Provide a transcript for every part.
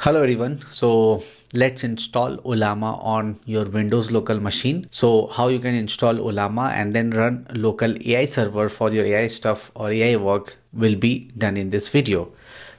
Hello everyone. So let's install Ollama on your Windows local machine. So how you can install Ollama and then run local AI server for your AI stuff or AI work will be done in this video.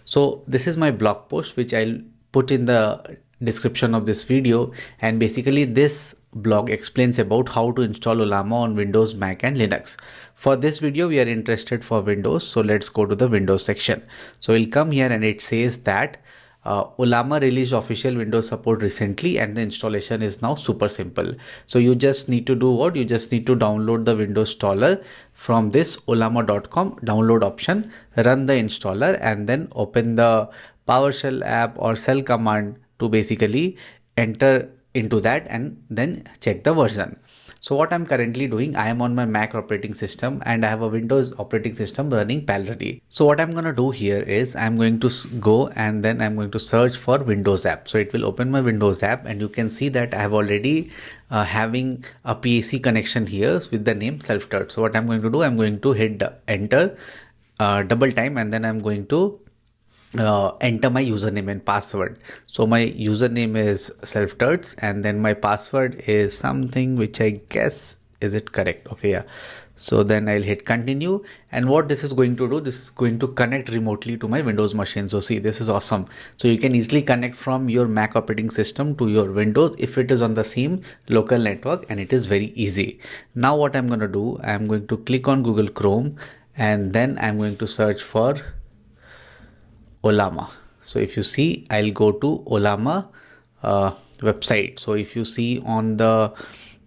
So this is my blog post which I'll put in the description of this video, and basically this blog explains about how to install Ollama on Windows, Mac and Linux. For this video we are interested for Windows, so let's go to the Windows section. So we'll come here and it says that Ollama released official Windows support recently and the installation is now super simple. So you just need to do what? You just need to download the Windows installer from this ollama.com download option, run the installer and then open the PowerShell app or shell command to basically enter into that and then check the version. So what I'm currently doing, I am on my Mac operating system and I have a Windows operating system running parallelly. So what I'm going to do here is I'm going to go and then I'm going to search for Windows app. So it will open my Windows app and you can see that I have already having a PAC connection here with the name self-taught. So what I'm going to do, I'm going to hit enter double time and then I'm going to enter my username and password. So my username is self-taught and then my password is something which I guess, is it correct? Okay, yeah. So then I'll hit continue, and what this is going to do, this is going to connect remotely to my Windows machine. So see, this is awesome. So you can easily connect from your Mac operating system to your Windows if it is on the same local network, and it is very easy. Now what I'm going to do, I'm going to click on Google Chrome and then I'm going to search for Ollama. So if you see, I'll go to Ollama website. So if you see on the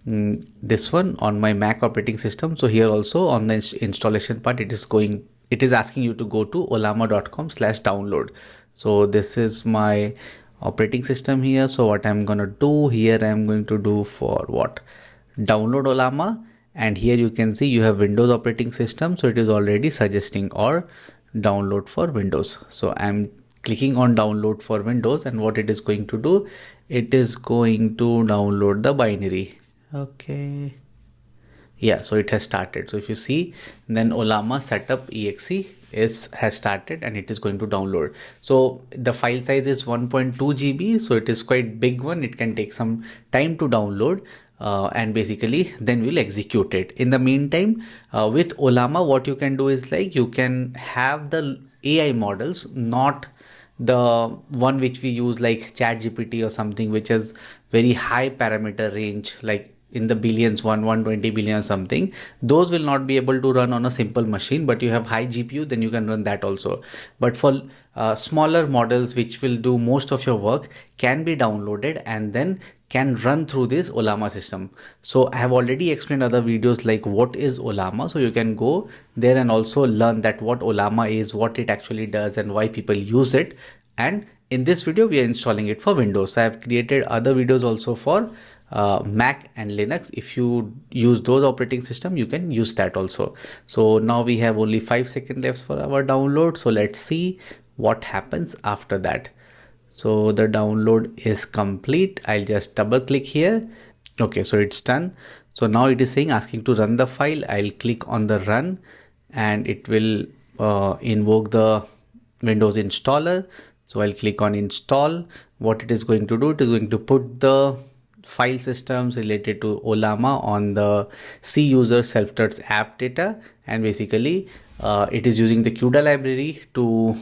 this one on my Mac operating system, so here also on the installation part, it is asking you to go to ollama.com/download. So this is my operating system here. So what I'm gonna do here, I'm going to do for what? Download Ollama, and here you can see you have Windows operating system, so it is already suggesting or download for Windows. So I'm clicking on download for Windows, and what it is going to do, it is going to download the binary. Okay, yeah, so it has started. So if you see, then Ollama setup exe has started and it is going to download. So the file size is 1.2 GB, so it is quite big one. It can take some time to download. And basically then we'll execute it. In the meantime, with Ollama, what you can do is like you can have the AI models, not the one which we use like ChatGPT or something which is very high parameter range, like in the billions, 120 billion or something. Those will not be able to run on a simple machine, but you have high GPU, then you can run that also. But for smaller models which will do most of your work, can be downloaded and then can run through this Ollama system. So I have already explained other videos like what is Ollama, so you can go there and also learn that what Ollama is, what it actually does and why people use it. And in this video we are installing it for Windows. I have created other videos also for Mac and Linux. If you use those operating system, you can use that also. So now we have only 5 seconds left for our download. So let's see what happens after that. So the download is complete. I'll just double click here. Okay, so it's done. So now it is saying asking to run the file. I'll click on the run and it will invoke the Windows installer. So I'll click on install. What it is going to do, it is going to put the file systems related to Ollama on the C user self-taught app data, and basically it is using the CUDA library to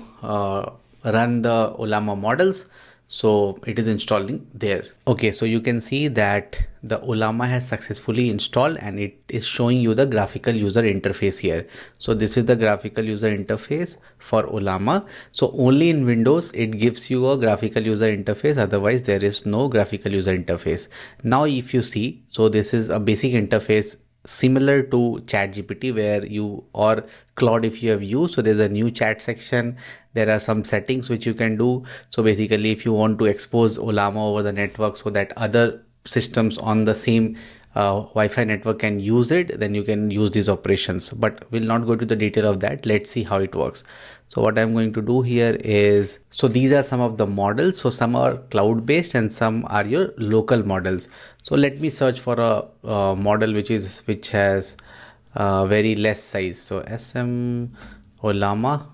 run the Ollama models. So it is installing there. Okay, so you can see that the Ollama has successfully installed and it is showing you the graphical user interface here. So this is the graphical user interface for Ollama. So only in Windows it gives you a graphical user interface, otherwise there is no graphical user interface. Now if you see, so this is a basic interface similar to ChatGPT where you, or Claude if you have used. So there's a new chat section. There are some settings which you can do. So basically if you want to expose Ollama over the network so that other systems on the same Wi-Fi network can use it, then you can use these operations, but we'll not go to the detail of that. Let's see how it works. So what I'm going to do here is, so these are some of the models. So some are cloud based and some are your local models. So let me search for a model which has very less size. So SM Ollama,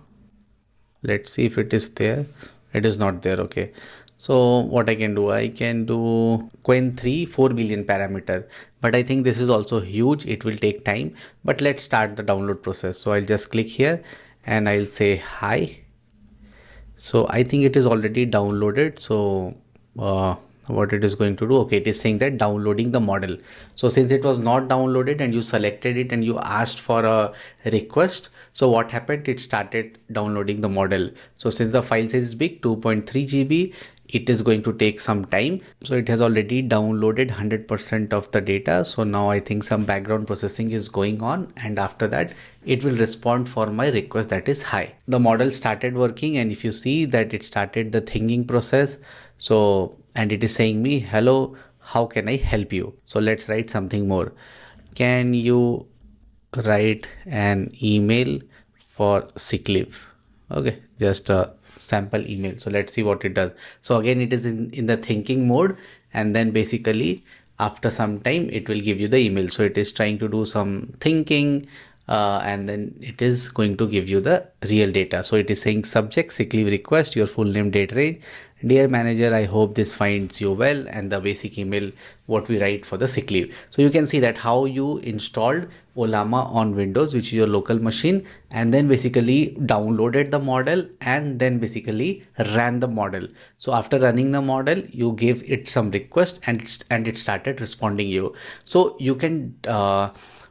let's see if it is there. It is not there. Okay, So what I can do, I can do Qwen 3 4 billion parameter, but I think this is also huge. It will take time, but let's start the download process. So I'll just click here and I'll say hi. So I think it is already downloaded. So what it is going to do, okay, it is saying that downloading the model. So since it was not downloaded and you selected it and you asked for a request, so what happened, it started downloading the model. So since the file size is big, 2.3 GB, it is going to take some time. So it has already downloaded 100% of the data. So now I think some background processing is going on, and after that it will respond for my request, that is hi. The model started working, and if you see that it started the thinking process. So and it is saying me, hello, how can I help you? So let's write something more. Can you write an email for sick leave? Okay, just a sample email. So let's see what it does. So again, it is in the thinking mode, and then basically after some time it will give you the email. So it is trying to do some thinking, and then it is going to give you the real data. So it is saying subject sick leave request, your full name, date range. Dear manager, I hope this finds you well, and the basic email what we write for the sick leave. So you can see that how you installed Ollama on Windows, which is your local machine, and then basically downloaded the model and then basically ran the model. So after running the model, you gave it some request and it started responding you. So you can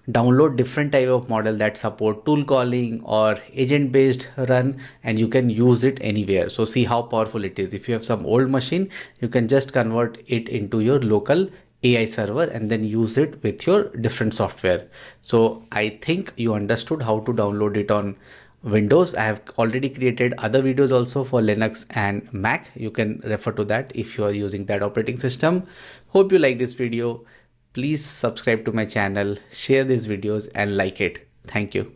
download different type of model that support tool calling or agent based run, and you can use it anywhere. So see how powerful it is. If you have some old machine, you can just convert it into your local AI server and then use it with your different software. So I think you understood how to download it on Windows. I have already created other videos also for Linux and Mac. You can refer to that if you are using that operating system. Hope you like this video. Please subscribe to my channel, share these videos and like it. Thank you.